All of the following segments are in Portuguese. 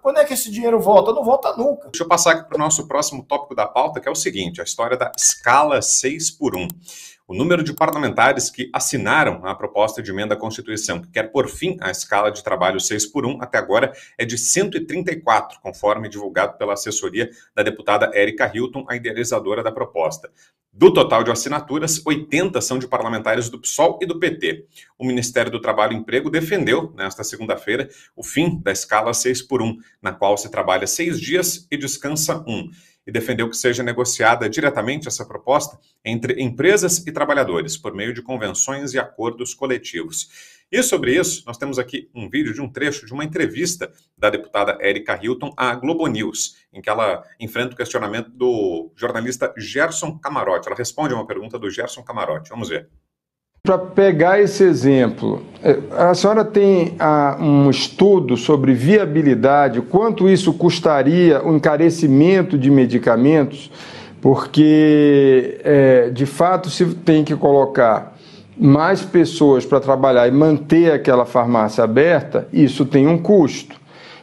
Quando é que esse dinheiro volta? Não volta nunca. Deixa eu passar aqui para o nosso próximo tópico da pauta, que é o seguinte, a história da escala 6x1. O número de parlamentares que assinaram a proposta de emenda à Constituição, que quer pôr fim à escala de trabalho 6x1, até agora é de 134, conforme divulgado pela assessoria da deputada Érica Hilton, a idealizadora da proposta. Do total de assinaturas, 80 são de parlamentares do PSOL e do PT. O Ministério do Trabalho e Emprego defendeu, nesta segunda-feira, o fim da escala 6x1, na qual se trabalha 6 dias e descansa 1. E defendeu que seja negociada diretamente essa proposta entre empresas e trabalhadores, por meio de convenções e acordos coletivos. E sobre isso, nós temos aqui um vídeo de um trecho de uma entrevista da deputada Érica Hilton à Globo News, em que ela enfrenta o questionamento do jornalista Gerson Camarote. Ela responde a uma pergunta do Gerson Camarote. Vamos ver. Para pegar esse exemplo, a senhora tem um estudo sobre viabilidade, quanto isso custaria o encarecimento de medicamentos, porque, de fato, se tem que colocar mais pessoas para trabalhar e manter aquela farmácia aberta, isso tem um custo.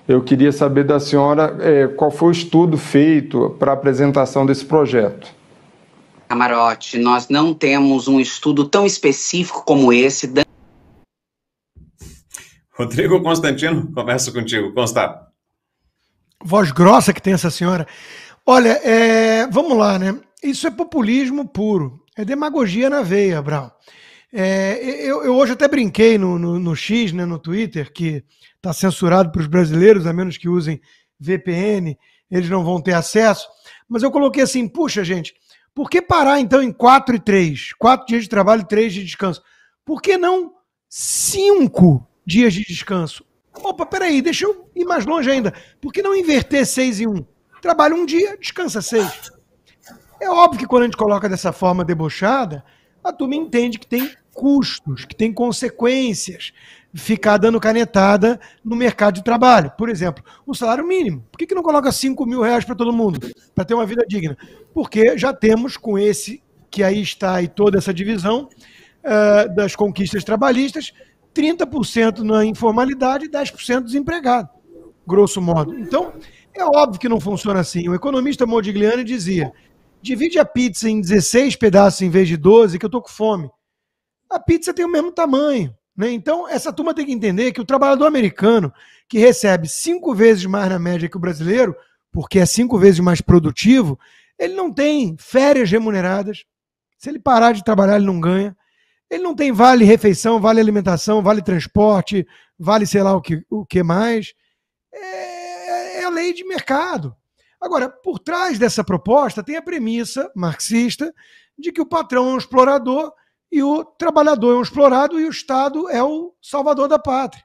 Eu queria saber da senhora qual foi o estudo feito para a apresentação desse projeto. Camarote, nós não temos um estudo tão específico como esse. Rodrigo Constantino, começa contigo. Consta. Voz grossa que tem essa senhora. Olha, vamos lá, né? Isso é populismo puro. É demagogia na veia, Brown. Eu hoje até brinquei no X, né, no Twitter, que está censurado para os brasileiros, a menos que usem VPN, eles não vão ter acesso. Mas eu coloquei assim, puxa, gente, por que parar, então, em 4 e 3? 4 dias de trabalho e 3 de descanso. Por que não 5 dias de descanso? Opa, peraí, deixa eu ir mais longe ainda. Por que não inverter 6 e 1? Trabalha um dia, descansa 6. É óbvio que quando a gente coloca dessa forma debochada, a turma entende que tem custos, que tem consequências. Ficar dando canetada no mercado de trabalho. Por exemplo, o salário mínimo. Por que não coloca 5 mil reais para todo mundo? Para ter uma vida digna? Porque já temos com esse, que aí está aí toda essa divisão das conquistas trabalhistas, 30% na informalidade e 10% desempregado, grosso modo. Então, é óbvio que não funciona assim. O economista Modigliani dizia, divide a pizza em 16 pedaços em vez de 12, que eu estou com fome. A pizza tem o mesmo tamanho. Então, essa turma tem que entender que o trabalhador americano, que recebe 5 vezes mais na média que o brasileiro, porque é 5 vezes mais produtivo, ele não tem férias remuneradas. Se ele parar de trabalhar, ele não ganha. Ele não tem vale refeição, vale alimentação, vale transporte, vale sei lá o que mais. É a lei de mercado. Agora, por trás dessa proposta tem a premissa marxista de que o patrão é um explorador e o trabalhador é um explorado e o Estado é o salvador da pátria.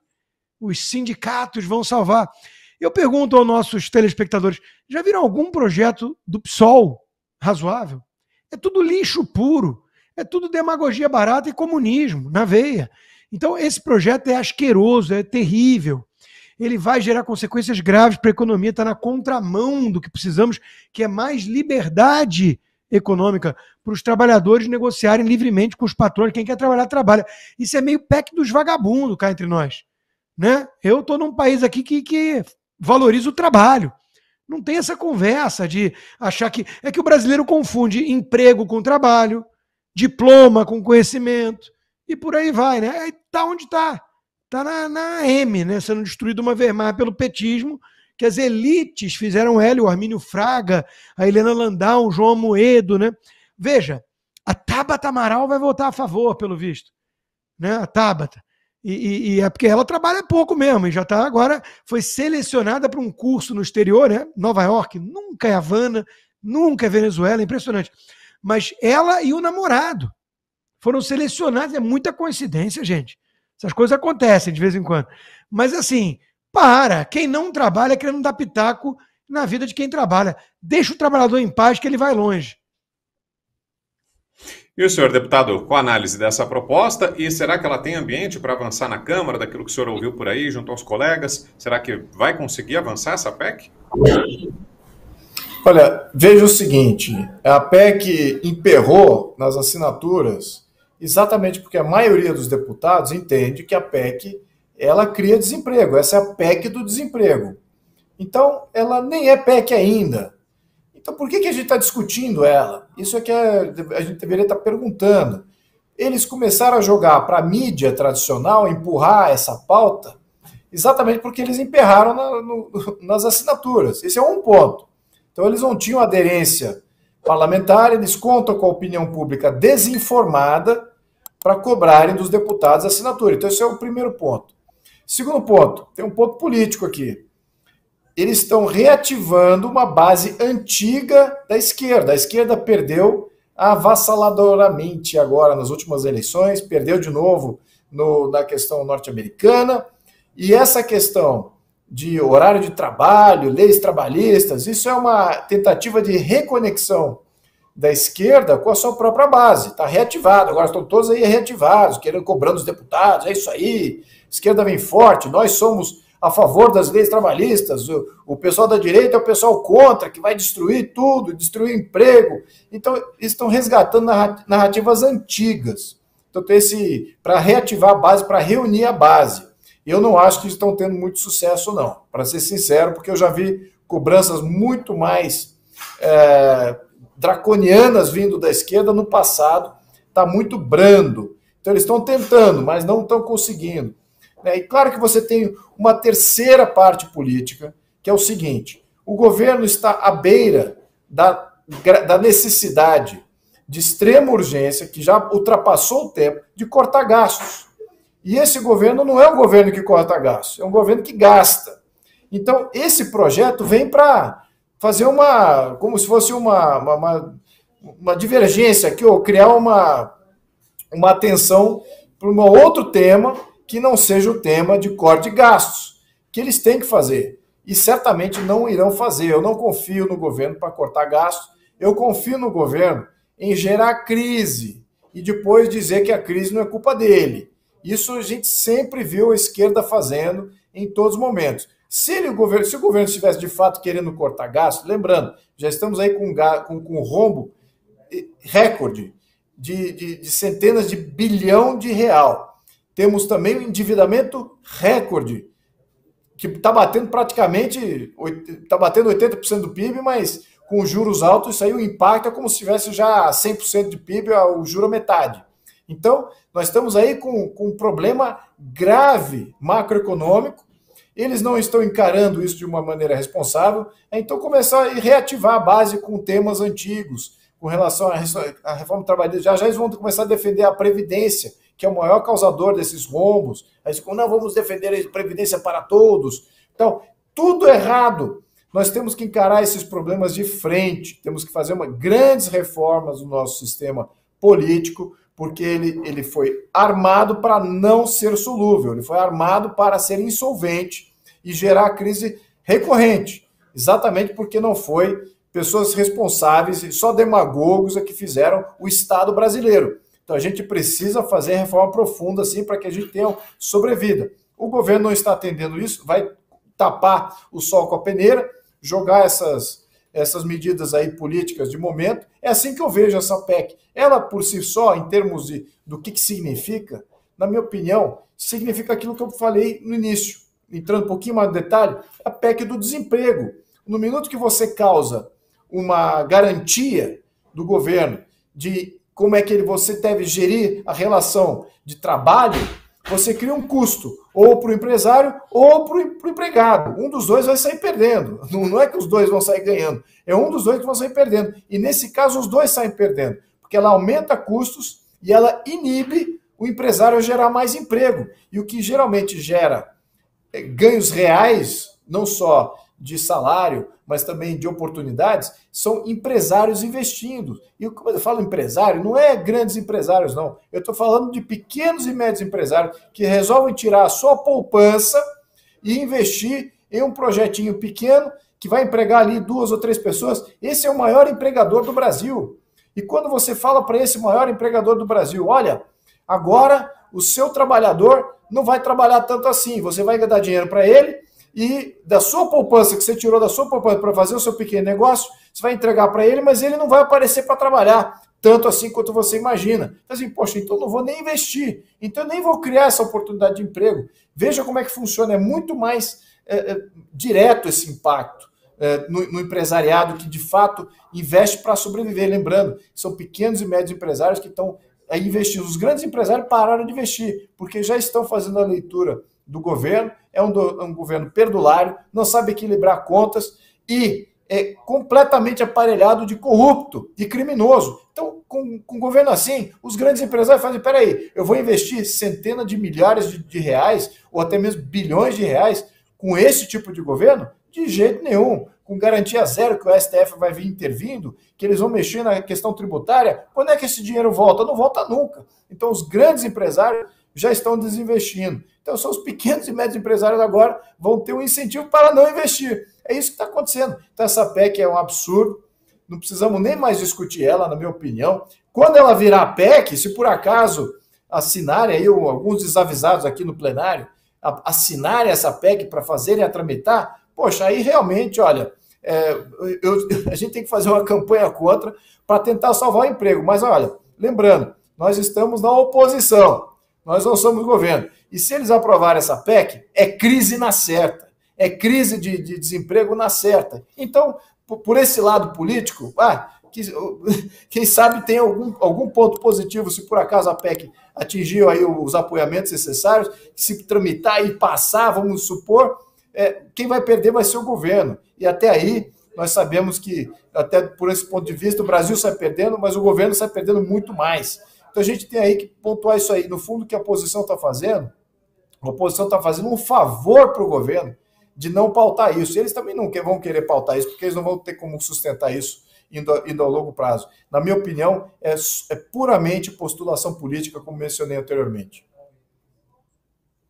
Os sindicatos vão salvar. Eu pergunto aos nossos telespectadores, já viram algum projeto do PSOL razoável? É tudo lixo puro, é tudo demagogia barata e comunismo, na veia. Então esse projeto é asqueroso, é terrível. Ele vai gerar consequências graves para a economia, está na contramão do que precisamos, que é mais liberdade econômica para os trabalhadores negociarem livremente com os patrões. Quem quer trabalhar, trabalha. Isso é meio PEC dos vagabundos cá entre nós. Né? Eu estou num país aqui que valoriza o trabalho. Não tem essa conversa de achar que... É que o brasileiro confunde emprego com trabalho, diploma com conhecimento, e por aí vai. Né? Aí tá onde está. Está na M, né? Sendo destruído uma vez mais pelo petismo, que as elites fizeram ela, o Armínio Fraga, a Helena Landau, o João Amoedo, né? Veja, a Tabata Amaral vai votar a favor, pelo visto. Né? A Tabata. E é porque ela trabalha pouco mesmo, e já está agora, foi selecionada para um curso no exterior, né? Nova York, nunca é Havana, nunca é Venezuela, impressionante. Mas ela e o namorado foram selecionados, é muita coincidência, gente. Essas coisas acontecem de vez em quando. Mas assim, quem não trabalha querendo dar pitaco na vida de quem trabalha. Deixa o trabalhador em paz que ele vai longe. E o senhor deputado, qual a análise dessa proposta? E será que ela tem ambiente para avançar na Câmara, daquilo que o senhor ouviu por aí, junto aos colegas? Será que vai conseguir avançar essa PEC? Olha, veja o seguinte, a PEC emperrou nas assinaturas exatamente porque a maioria dos deputados entende que a PEC ela cria desemprego. Essa é a PEC do desemprego. Então, ela nem é PEC ainda. Então, por que a gente está discutindo ela? Isso é que a gente deveria estar perguntando. Eles começaram a jogar para a mídia tradicional, empurrar essa pauta, exatamente porque eles emperraram nas assinaturas. Esse é um ponto. Então, eles não tinham aderência parlamentar, eles contam com a opinião pública desinformada para cobrarem dos deputados a assinatura. Então, esse é o primeiro ponto. Segundo ponto, tem um ponto político aqui. Eles estão reativando uma base antiga da esquerda. A esquerda perdeu avassaladoramente agora nas últimas eleições, perdeu de novo na questão norte-americana, e essa questão de horário de trabalho, leis trabalhistas, isso é uma tentativa de reconexão da esquerda com a sua própria base. Está reativado, agora estão todos aí reativados, querendo cobrando os deputados, é isso aí, a esquerda vem forte, nós somos a favor das leis trabalhistas, o pessoal da direita é o pessoal contra, que vai destruir tudo, destruir emprego. Então, eles estão resgatando narrativas antigas. Então, tem para reativar a base, para reunir a base. Eu não acho que estão tendo muito sucesso, não, para ser sincero, porque eu já vi cobranças muito mais draconianas vindo da esquerda no passado, está muito brando. Então, eles estão tentando, mas não estão conseguindo. E claro que você tem uma terceira parte política, que é o seguinte: o governo está à beira da necessidade de extrema urgência, que já ultrapassou o tempo, de cortar gastos. E esse governo não é um governo que corta gastos, é um governo que gasta. Então, esse projeto vem para fazer como se fosse uma divergência aqui, ou criar uma atenção para um outro tema, que não seja o tema de corte de gastos, que eles têm que fazer. E certamente não irão fazer. Eu não confio no governo para cortar gastos, eu confio no governo em gerar crise e depois dizer que a crise não é culpa dele. Isso a gente sempre viu a esquerda fazendo em todos os momentos. Se o governo estivesse de fato querendo cortar gastos, lembrando, já estamos aí com rombo recorde de centenas de bilhão de real. Temos também o endividamento recorde, que está batendo praticamente, está batendo 80% do PIB, mas com juros altos, isso aí o impacto é como se tivesse já 100% de PIB, o juro metade. Então, nós estamos aí com um problema grave macroeconômico, eles não estão encarando isso de uma maneira responsável, então começar a reativar a base com temas antigos, com relação à reforma trabalhista. Já eles vão começar a defender a Previdência, que é o maior causador desses rombos. Aí não vamos defender a Previdência para todos. Então, tudo errado. Nós temos que encarar esses problemas de frente, temos que fazer grandes reformas no nosso sistema político, porque ele foi armado para não ser solúvel, ele foi armado para ser insolvente e gerar crise recorrente, exatamente porque não foi pessoas responsáveis e só demagogos que fizeram o Estado brasileiro. Então a gente precisa fazer reforma profunda assim para que a gente tenha sobrevida. O governo não está atendendo isso, vai tapar o sol com a peneira, jogar essas medidas aí políticas de momento. É assim que eu vejo essa PEC. Ela por si só, em termos do que significa, na minha opinião, significa aquilo que eu falei no início. Entrando um pouquinho mais no detalhe, a PEC do desemprego. No minuto que você causa uma garantia do governo de como é que você deve gerir a relação de trabalho, você cria um custo, ou para o empresário ou para o empregado. Um dos dois vai sair perdendo. Não é que os dois vão sair ganhando, é um dos dois que vão sair perdendo. E nesse caso, os dois saem perdendo, porque ela aumenta custos e ela inibe o empresário a gerar mais emprego. E o que geralmente gera ganhos reais, não só de salário, mas também de oportunidades, são empresários investindo. E quando eu falo empresário, não é grandes empresários, não. Eu estou falando de pequenos e médios empresários que resolvem tirar a sua poupança e investir em um projetinho pequeno que vai empregar ali 2 ou 3 pessoas. Esse é o maior empregador do Brasil. E quando você fala para esse maior empregador do Brasil, olha, agora o seu trabalhador não vai trabalhar tanto assim, você vai dar dinheiro para ele, e da sua poupança, que você tirou da sua poupança para fazer o seu pequeno negócio, você vai entregar para ele, mas ele não vai aparecer para trabalhar tanto assim quanto você imagina. Então, assim, poxa, então eu não vou nem investir, então eu nem vou criar essa oportunidade de emprego. Veja como é que funciona, é muito mais direto esse impacto no empresariado que, de fato, investe para sobreviver. Lembrando, são pequenos e médios empresários que estão investindo. Os grandes empresários pararam de investir, porque já estão fazendo a leitura do governo. É um governo perdulário, não sabe equilibrar contas e é completamente aparelhado de corrupto, de criminoso. Então, com um governo assim, os grandes empresários fazem, peraí, eu vou investir centenas de milhares de reais, ou até mesmo bilhões de reais, com esse tipo de governo? De jeito nenhum. Com garantia zero que o STF vai vir intervindo, que eles vão mexer na questão tributária, quando é que esse dinheiro volta? Não volta nunca. Então, os grandes empresários já estão desinvestindo. Então, são os pequenos e médios empresários agora vão ter um incentivo para não investir. É isso que está acontecendo. Então, essa PEC é um absurdo. Não precisamos nem mais discutir ela, na minha opinião. Quando ela virar PEC, se por acaso assinarem aí alguns desavisados aqui no plenário, assinarem essa PEC para fazerem a tramitar, poxa, aí realmente, olha, a gente tem que fazer uma campanha contra para tentar salvar o emprego. Mas, olha, lembrando, nós estamos na oposição, nós não somos governo. E se eles aprovarem essa PEC, é crise na certa, é crise de desemprego na certa. Então, por esse lado político, quem sabe tem algum ponto positivo, se por acaso a PEC atingiu aí os apoiamentos necessários, se tramitar e passar, vamos supor, quem vai perder vai ser o governo. E até aí, nós sabemos que, até por esse ponto de vista, o Brasil sai perdendo, mas o governo sai perdendo muito mais. Então a gente tem aí que pontuar isso aí. No fundo, o que a oposição está fazendo, a oposição está fazendo um favor para o governo de não pautar isso. E eles também não vão querer pautar isso, porque eles não vão ter como sustentar isso indo ao longo prazo. Na minha opinião, é puramente postulação política, como mencionei anteriormente.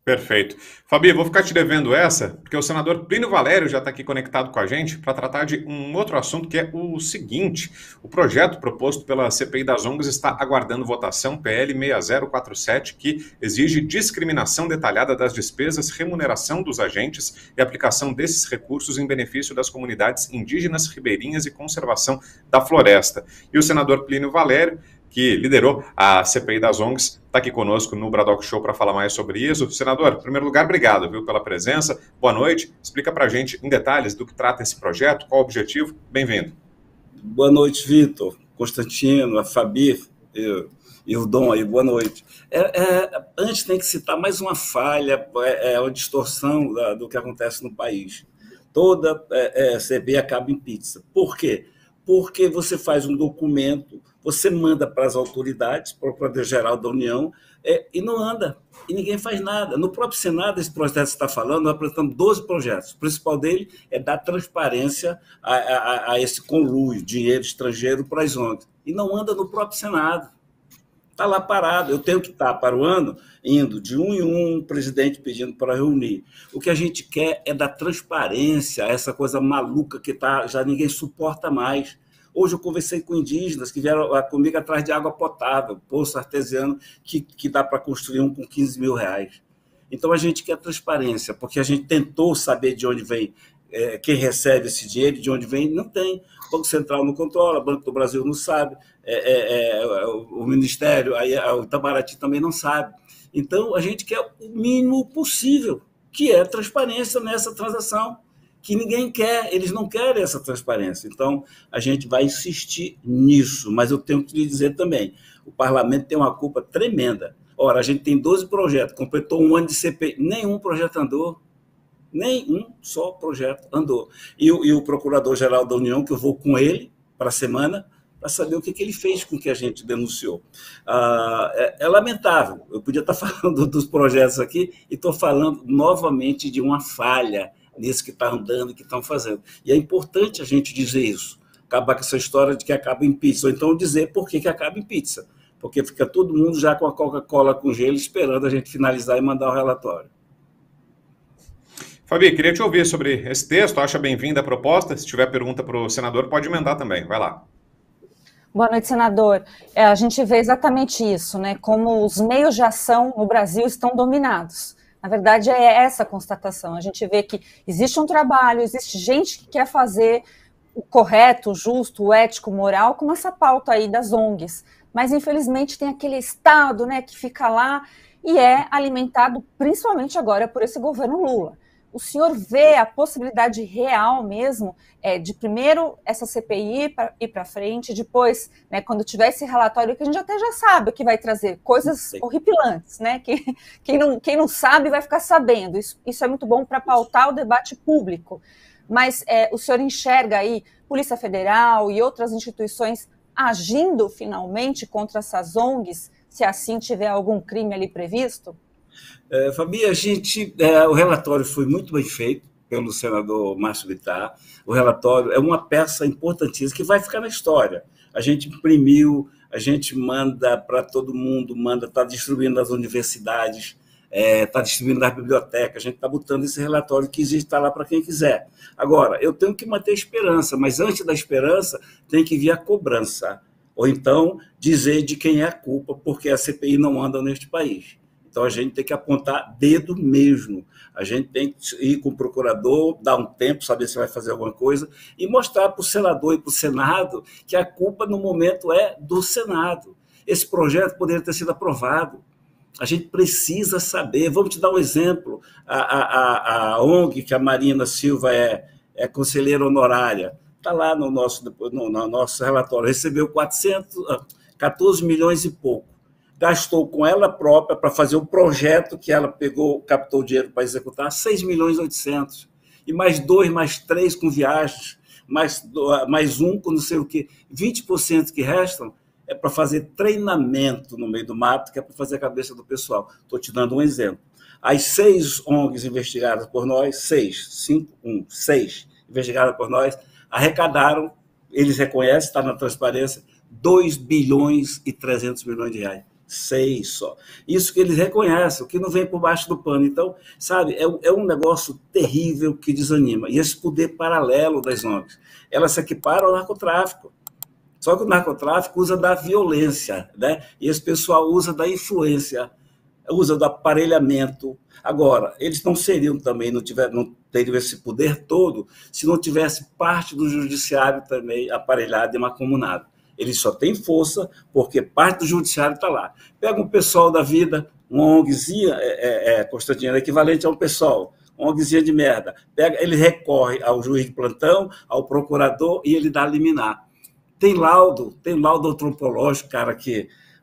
Perfeito. Fabi, vou ficar te devendo essa, porque o senador Plínio Valério já está aqui conectado com a gente para tratar de um outro assunto, que é o seguinte: o projeto proposto pela CPI das ONGs está aguardando votação, PL 6047, que exige discriminação detalhada das despesas, remuneração dos agentes e aplicação desses recursos em benefício das comunidades indígenas, ribeirinhas e conservação da floresta. E o senador Plínio Valério, que liderou a CPI das ONGs, está aqui conosco no Bradock Show para falar mais sobre isso. Senador, em primeiro lugar, obrigado, pela presença. Boa noite. Explica para a gente em detalhes do que trata esse projeto, qual o objetivo. Bem-vindo. Boa noite, Vitor, Constantino, a Fabi e o Dom aí. Boa noite. Antes tem que citar mais uma falha, uma distorção do que acontece no país. Toda CPI acaba em pizza. Por quê? Porque você faz um documento, você manda para as autoridades, para o Procurador-Geral da União, e não anda, e ninguém faz nada. No próprio Senado, esse projeto que você está falando, nós apresentamos 12 projetos. O principal dele é dar transparência a esse conluio, dinheiro estrangeiro para as ONGs. E não anda no próprio Senado. Está lá parado. Eu tenho que estar para o ano indo de um em um, presidente pedindo para reunir. O que a gente quer é dar transparência a essa coisa maluca que já ninguém suporta mais. Hoje eu conversei com indígenas que vieram comigo atrás de água potável, poço artesiano, que dá para construir um com 15 mil reais. Então a gente quer transparência, porque a gente tentou saber de onde vem, quem recebe esse dinheiro, de onde vem, não tem. O Banco Central não controla, o Banco do Brasil não sabe, o Ministério, o Itamaraty também não sabe. Então a gente quer o mínimo possível, que é transparência nessa transação, que ninguém quer, eles não querem essa transparência. Então, a gente vai insistir nisso, mas eu tenho que lhe dizer também, o parlamento tem uma culpa tremenda. Ora, a gente tem 12 projetos, completou um ano de CPI, nenhum projeto andou, nenhum só projeto andou. E o Procurador-Geral da União, que eu vou com ele para a semana, para saber o que ele fez com o que a gente denunciou. É lamentável, eu podia estar falando dos projetos aqui e estou falando novamente de uma falha nisso que está andando, que estão fazendo. E é importante a gente dizer isso, acabar com essa história de que acaba em pizza, ou então dizer por que acaba em pizza, porque fica todo mundo já com a Coca-Cola com gelo esperando a gente finalizar e mandar o relatório. Fabi, queria te ouvir sobre esse texto, acha bem-vinda a proposta, se tiver pergunta para o senador, pode emendar também, vai lá. Boa noite, senador. A gente vê exatamente isso, né? Como os meios de ação no Brasil estão dominados. Na verdade, é essa a constatação. A gente vê que existe um trabalho, existe gente que quer fazer o correto, o justo, o ético, o moral, como essa pauta aí das ONGs. Mas, infelizmente, tem aquele Estado, né, que fica lá e é alimentado principalmente agora por esse governo Lula. o senhor vê a possibilidade real mesmo de primeiro essa CPI ir para frente, depois, né, quando tiver esse relatório, que a gente até já sabe o que vai trazer, coisas horripilantes, né? Quem não sabe vai ficar sabendo. Isso é muito bom para pautar o debate público. Mas o senhor enxerga aí Polícia Federal e outras instituições agindo finalmente contra essas ONGs, se assim tiver algum crime ali previsto? Fabi, o relatório foi muito bem feito pelo senador Márcio Bittar. O relatório é uma peça importantíssima que vai ficar na história. A gente imprimiu, a gente manda para todo mundo, está distribuindo nas universidades, está distribuindo nas bibliotecas, a gente está botando esse relatório que existe, está lá para quem quiser. Agora, eu tenho que manter a esperança, mas antes da esperança tem que vir a cobrança, ou então dizer de quem é a culpa, porque a CPI não anda neste país. Então, a gente tem que apontar dedo mesmo. A gente tem que ir com o procurador, dar um tempo, saber se vai fazer alguma coisa, e mostrar para o senador e para o Senado que a culpa, no momento, é do Senado. Esse projeto poderia ter sido aprovado. A gente precisa saber. Vamos te dar um exemplo. A ONG, que a Marina Silva é conselheira honorária, está lá no nosso relatório, recebeu 14 milhões e pouco. Gastou com ela própria para fazer o projeto que ela captou o dinheiro para executar, 6 milhões e 800. E mais 2, mais 3 com viagens, mais 1 com não sei o quê. 20% que restam é para fazer treinamento no meio do mato, que é para fazer a cabeça do pessoal. Estou te dando um exemplo. As 6 ONGs investigadas por nós, 6 investigadas por nós, arrecadaram, eles reconhecem, está na transparência, 2 bilhões e 300 milhões de reais. 6 só. Isso que eles reconhecem, o que não vem por baixo do pano. Então, sabe, é um negócio terrível que desanima. E esse poder paralelo das ONGs, elas se equiparam ao narcotráfico. Só que o narcotráfico usa da violência, né? E esse pessoal usa da influência, usa do aparelhamento. Agora, eles não seriam também, não teriam esse poder todo, se não tivesse parte do judiciário também aparelhado e mancomunado. Eles só têm força porque parte do judiciário está lá. Pega um pessoal da vida, uma ONGzinha, Constantino, é equivalente a um pessoal, uma ONGzinha de merda. Ele recorre ao juiz de plantão, ao procurador, e ele dá liminar. Tem laudo antropológico,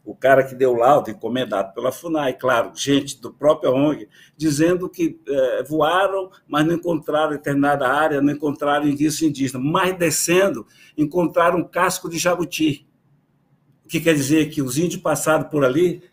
o cara que deu laudo, encomendado pela FUNAI, claro, gente do próprio ONG, dizendo que voaram, mas não encontraram determinada área, não encontraram indício indígena. Mas descendo, encontraram um casco de jabuti. O que quer dizer que os índios passaram por ali,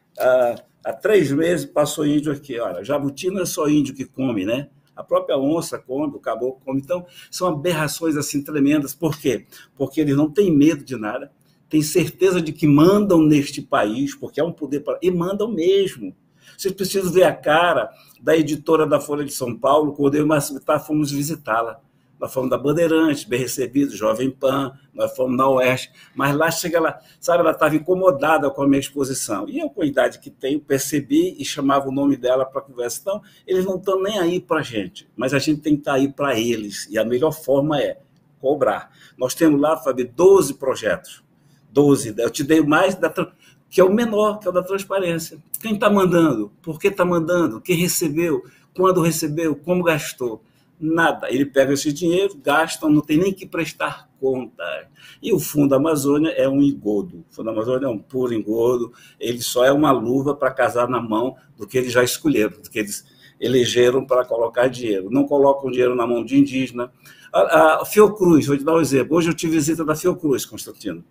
há 3 meses passou índio aqui. Olha, jabuti não é só índio que come, né? A própria onça come, o caboclo come. Então, são aberrações assim tremendas. Por quê? Porque eles não têm medo de nada, têm certeza de que mandam neste país, porque é um poder e mandam mesmo. Vocês precisam ver a cara da editora da Folha de São Paulo, quando eu e o Márcio Bittar fomos visitá-la. Nós fomos da Bandeirantes, bem recebidos, Jovem Pan, nós fomos na Oeste, mas lá chega lá, sabe, ela estava incomodada com a minha exposição. E eu, com a idade que tenho, percebi e chamava o nome dela para conversa. Então, eles não estão nem aí para a gente, mas a gente tem que estar aí para eles, e a melhor forma é cobrar. Nós temos lá, Fábio, 12 projetos. 12, eu te dei mais, que é o menor, que é o da transparência. Quem está mandando? Por que está mandando? Quem recebeu? Quando recebeu? Como gastou? Nada. Ele pega esse dinheiro, gasta, não tem nem que prestar conta. E o Fundo Amazônia é um engodo. O Fundo Amazônia é um puro engodo. Ele só é uma luva para casar na mão do que eles já escolheram, do que eles elegeram para colocar dinheiro. Não colocam dinheiro na mão de indígena. A Fiocruz, vou te dar um exemplo. Hoje eu tive visita da Fiocruz, Constantino.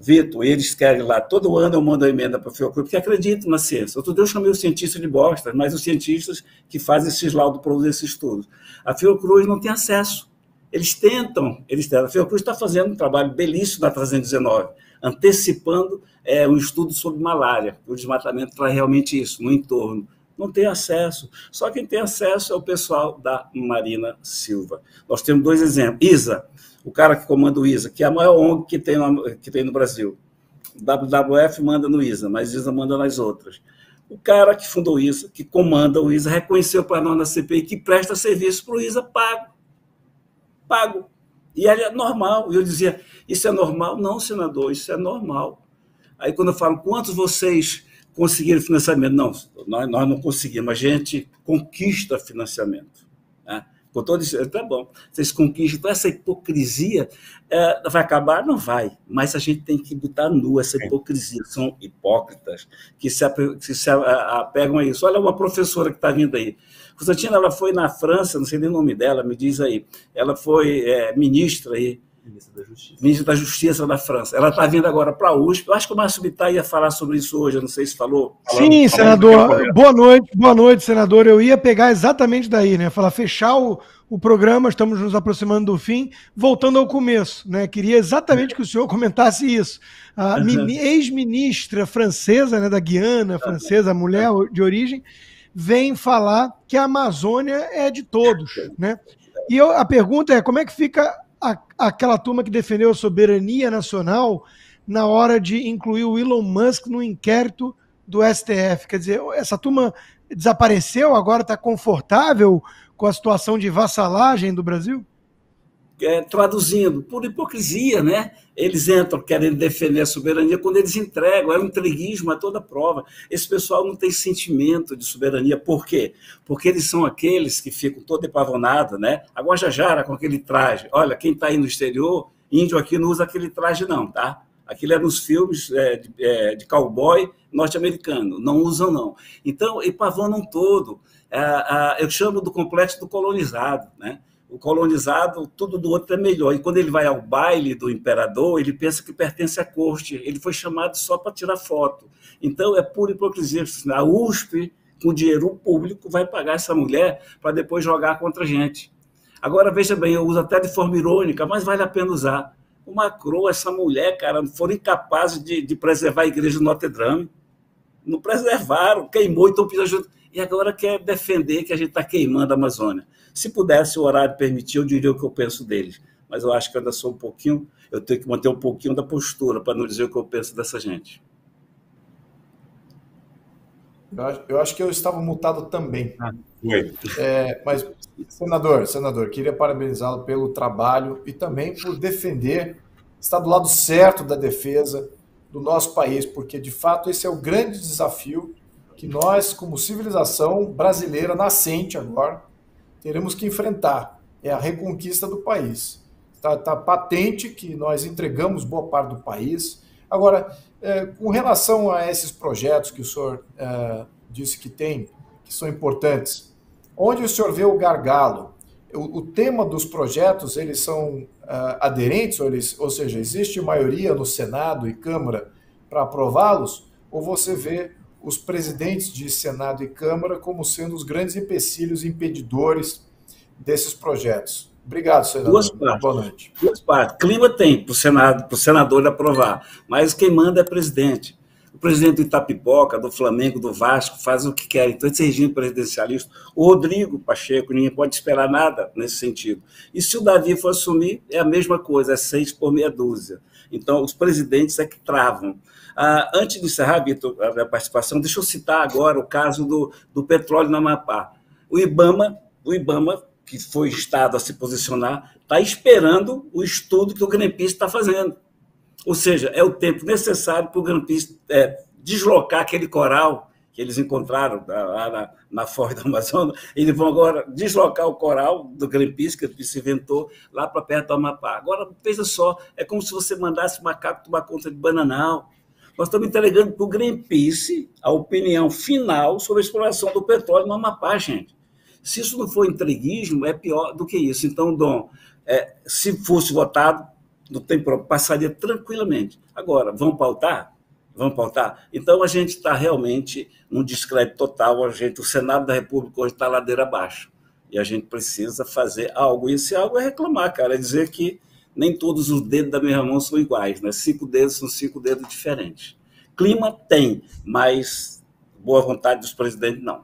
Vitor, eles querem lá, todo ano eu mando a emenda para a Fiocruz, porque acreditam na ciência. Outro dia eu chamei os cientistas de bosta, mas os cientistas que fazem esses laudos, produzem esses estudos. A Fiocruz não tem acesso. Eles tentam. A Fiocruz está fazendo um trabalho belíssimo na 319, antecipando um estudo sobre malária. O desmatamento traz realmente isso, no entorno. Não tem acesso. Só quem tem acesso é o pessoal da Marina Silva. Nós temos 2 exemplos. ISA, o cara que comanda o ISA, que é a maior ONG que tem no Brasil. O WWF manda no ISA, mas o ISA manda nas outras. O cara que fundou o ISA, que comanda o ISA, reconheceu para nós na CPI que presta serviço para o ISA pago. E ele é normal. E eu dizia, isso é normal? Não, senador, isso é normal. Aí quando eu falo, quantos vocês conseguiram financiamento? Não, nós não conseguimos, a gente conquista financiamento. né? Com todo isso, tá bom, vocês conquistam. Então, essa hipocrisia vai acabar? Não vai, mas a gente tem que botar nua essa hipocrisia. São hipócritas que se apegam a isso. Olha uma professora que está vindo aí. Constantina, ela foi na França, não sei nem o nome dela, me diz aí. Ela foi ministra aí. Ministra da Justiça da França. Ela está vindo agora para a USP. Eu acho que o Márcio Bittar ia falar sobre isso hoje, eu não sei se falou. Sim, senador. Boa noite, senador. Eu ia pegar exatamente daí, né? Falar, fechar o programa, estamos nos aproximando do fim, voltando ao começo, né? Queria exatamente que o senhor comentasse isso. A ex-ministra francesa, né, da Guiana francesa, mulher de origem, vem falar que a Amazônia é de todos, né? E a pergunta é, como é que fica aquela turma que defendeu a soberania nacional na hora de incluir o Elon Musk no inquérito do STF? Quer dizer, essa turma desapareceu, agora está confortável com a situação de vassalagem do Brasil? Traduzindo, por hipocrisia, né? Eles entram querendo defender a soberania quando eles entregam, é um entreguismo a toda prova. Esse pessoal não tem sentimento de soberania. Por quê? Porque eles são aqueles que ficam todo empavonados, né? A Guajajara com aquele traje. Olha, quem está aí no exterior, índio aqui não usa aquele traje não, tá? Aquilo é nos filmes de cowboy norte-americano, não usam não. Então, empavanam todo. Eu chamo do complexo do colonizado, né? O colonizado, tudo do outro é melhor. E quando ele vai ao baile do imperador, ele pensa que pertence à corte. Ele foi chamado só para tirar foto. Então, é pura hipocrisia. A USP, com dinheiro público, vai pagar essa mulher para depois jogar contra a gente. Agora, veja bem, eu uso até de forma irônica, mas vale a pena usar. O Macron, essa mulher, cara, foram incapazes de preservar a igreja de Notre Dame. Não preservaram, queimou, então pediu ajuda. E agora quer defender que a gente está queimando a Amazônia. Se pudesse, o horário permitir, eu diria o que eu penso deles. Mas eu acho que eu ainda sou um pouquinho, eu tenho que manter um pouquinho da postura para não dizer o que eu penso dessa gente. Eu acho que eu estava mutado também. Oi. Mas, senador, queria parabenizá-lo pelo trabalho e também por defender, estar do lado certo da defesa do nosso país, porque, de fato, esse é o grande desafio que nós, como civilização brasileira nascente agora, teremos que enfrentar. É a reconquista do país. Está patente que nós entregamos boa parte do país. Agora, com relação a esses projetos que o senhor disse que tem, que são importantes, onde o senhor vê o gargalo? O tema dos projetos, eles são aderentes, ou seja, existe maioria no Senado e Câmara para aprová-los? Ou você vê os presidentes de Senado e Câmara como sendo os grandes empecilhos, impedidores desses projetos? Obrigado, senador. Duas partes. Boa noite. Duas partes. Clima tem para o senador aprovar, mas quem manda é o presidente. O presidente do Itapipoca, do Flamengo, do Vasco, faz o que quer. Então, esse regime presidencialista, o Rodrigo Pacheco, ninguém pode esperar nada nesse sentido. E se o Davi for assumir, é a mesma coisa, é 6 por meia dúzia. Então, os presidentes é que travam. Antes de encerrar, Vitor, a minha participação, deixa eu citar agora o caso do petróleo no Amapá. O IBAMA, que foi instado a se posicionar, está esperando o estudo que o Greenpeace está fazendo. Ou seja, é o tempo necessário para o Greenpeace deslocar aquele coral que eles encontraram lá na Foz da Amazônia. Eles vão agora deslocar o coral do Greenpeace, que se inventou, lá para perto do Amapá. Agora, veja só, é como se você mandasse o macaco tomar conta de Bananal. Nós estamos entregando para o Greenpeace a opinião final sobre a exploração do petróleo no Amapá, gente. Se isso não for entreguismo, é pior do que isso. Então, Dom, se fosse votado, não tem problema, passaria tranquilamente. Agora, vão pautar? Vamos pautar? Então, a gente está realmente num descrédito total. O Senado da República hoje está ladeira abaixo. E a gente precisa fazer algo. E esse algo é reclamar, cara. É dizer que nem todos os dedos da minha mão são iguais, né? 5 dedos são 5 dedos diferentes. Clima tem, mas boa vontade dos presidentes não.